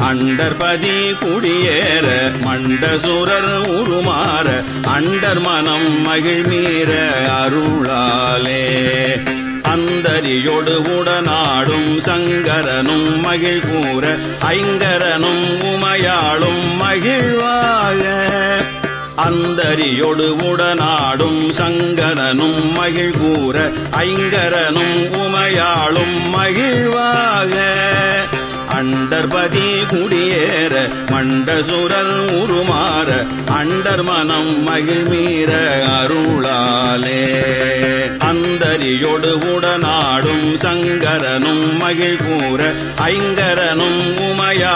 அண்டர்பதி குடியேற மண்டசுரர் உருமாற அண்டர் மனம் மகிழ்மீற அருளாலே அந்தரியோடு உடனாடும் சங்கரனும் மகிழ் கூற ஐங்கரனும் உமையாளும் மகிழ்வாக அந்தரியோடு உடனாடும் சங்கரனும் மகிழ் கூற ஐங்கரனும் உமையாளும் மகிழ்வாக அண்டர்பதி குடியேற மண்டசுரல் உருமாற அண்டர் மனம் மகிழ்மீற அருளாலே அந்தரியோடு உடனாடும் சங்கரனும் மகிழ் கூற ஐங்கரனும் உமையா